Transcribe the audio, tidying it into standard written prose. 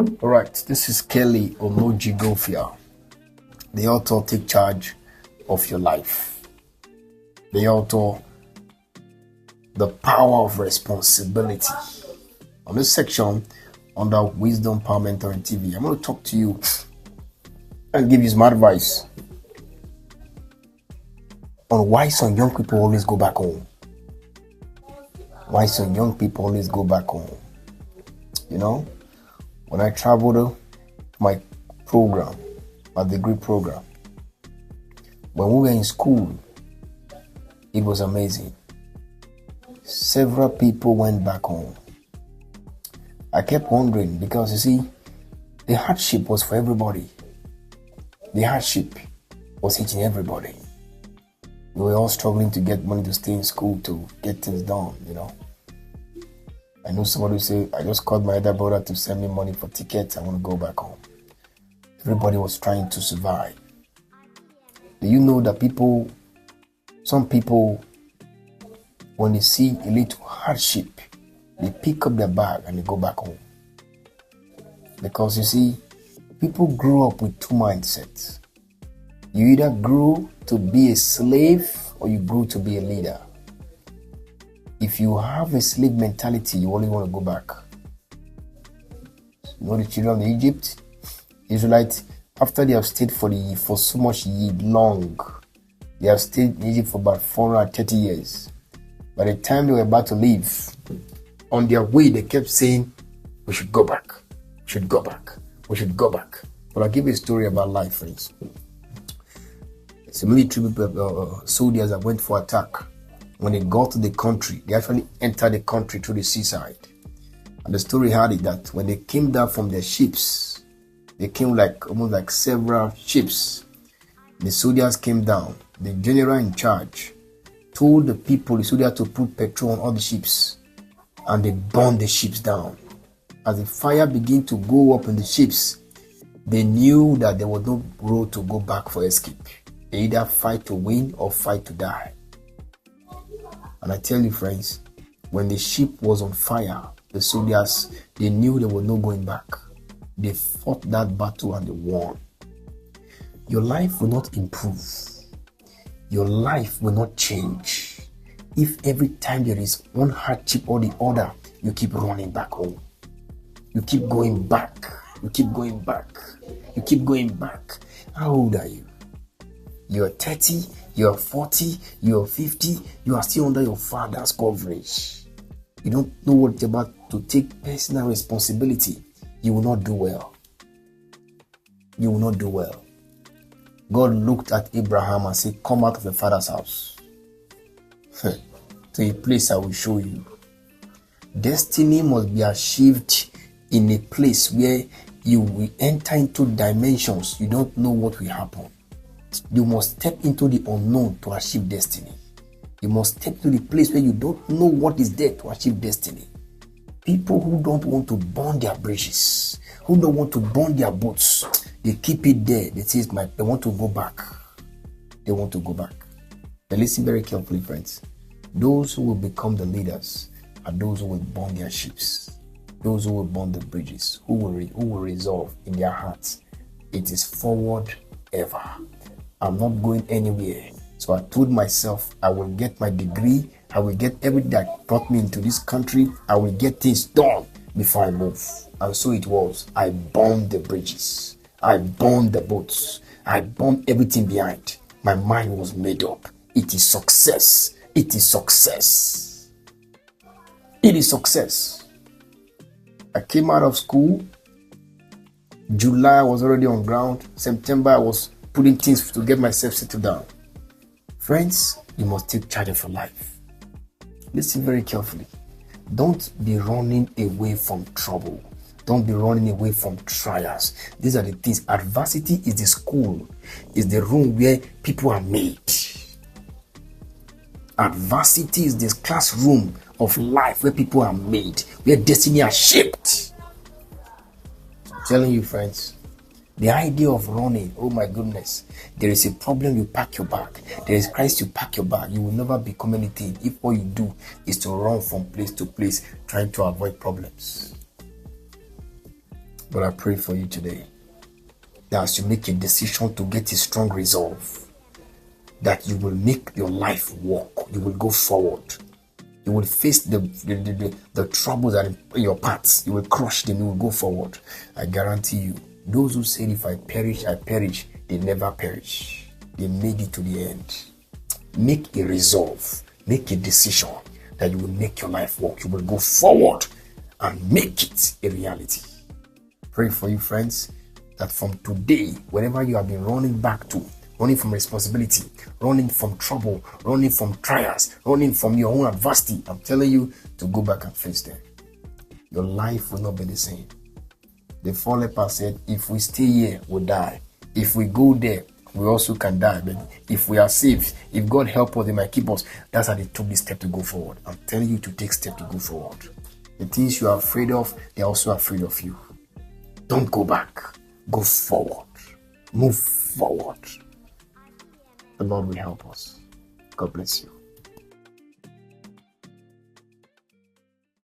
All right, this is Kelly Omoji Gofia, the author. Take charge of your life. The author, the power of responsibility. On this section, under Wisdom Power Mentoring TV, I'm going to talk to you and give you some advice on why some young people always go back home. Why some young people always go back home. You know, when I traveled to my program, my degree program, when we were in school, it was amazing. Several people went back home. I kept wondering because, you see, the hardship was for everybody. The hardship was hitting everybody. We were all struggling to get money to stay in school, to get things done, you know. I know somebody will say, I just called my elder brother to send me money for tickets. I want to go back home. Everybody was trying to survive. Do you know that some people, when they see a little hardship, they pick up their bag and they go back home? Because you see, people grow up with two mindsets. You either grow to be a slave or you grow to be a leader. If you have a slave mentality, you only want to go back. You know the children of Egypt, Israelites, after they have stayed for so much long, they have stayed in Egypt for about 430 years. By the time they were about to leave, on their way, they kept saying, we should go back, we should go back, we should go back. But I'll give you a story about life, friends. It's a military soldiers that went for attack. When they got to the country, they actually entered the country through the seaside. And the story had it that when they came down from their ships, they came almost like several ships. The soldiers came down. The general in charge told the soldiers to put petrol on all the ships. And they burned the ships down. As the fire began to go up in the ships, they knew that there was no road to go back for escape. They either fight to win or fight to die. And I tell you, friends, when the ship was on fire, the soldiers, they knew there was no going back. They fought that battle and they won. Your life will not improve. Your life will not change if every time there is one hardship or the other, you keep running back home. You keep going back. You keep going back. You keep going back. How old are you? You're 30, you're 40, you're 50, you are still under your father's coverage. You don't know what it's about to take personal responsibility. You will not do well. You will not do well. God looked at Abraham and said, come out of the father's house to a place I will show you. Destiny must be achieved in a place where you will enter into dimensions you don't know what will happen. You must step into the unknown to achieve destiny. You must step to the place where you don't know what is there to achieve destiny. People who don't want to burn their bridges, who don't want to burn their boats, they keep it there. They want to go back. They want to go back. But listen very carefully, friends. Those who will become the leaders are those who will burn their ships. Those who will burn the bridges, who will resolve in their hearts, it is forward ever. I'm not going anywhere. So I told myself I will get my degree. I will get everything that brought me into this country. I will get things done before I move. And so it was. I burned the bridges. I burned the boats. I burned everything behind. My mind was made up. It is success. It is success. It is success. I came out of school. July I was already on ground. September I was putting things to get myself settled down. Friends, you must take charge of your life. Listen very carefully. Don't be running away from trouble. Don't be running away from trials. These are the things. Adversity is the school, is the room where people are made. Adversity is this classroom of life where people are made, where destiny are shaped. I'm telling you, friends, the idea of running, oh my goodness, there is a problem, you pack your bag. There is Christ, you pack your bag. You will never become anything if all you do is to run from place to place trying to avoid problems. But I pray for you today that as you make a decision to get a strong resolve, that you will make your life work. You will go forward. You will face the troubles that are in your paths. You will crush them. You will go forward. I guarantee you, those who said, if I perish, I perish, they never perish. They made it to the end. Make a resolve. Make a decision that you will make your life work. You will go forward and make it a reality. Pray for you, friends, that from today, wherever you have been running back to, running from responsibility, running from trouble, running from trials, running from your own adversity, I'm telling you to go back and face them. Your life will not be the same. The four lepers said, if we stay here, we'll die. If we go there, we also can die. But if we are saved, if God help us, they might keep us. That's how they took this step to go forward. I'm telling you to take steps to go forward. The things you are afraid of, they're also afraid of you. Don't go back. Go forward. Move forward. The Lord will help us. God bless you.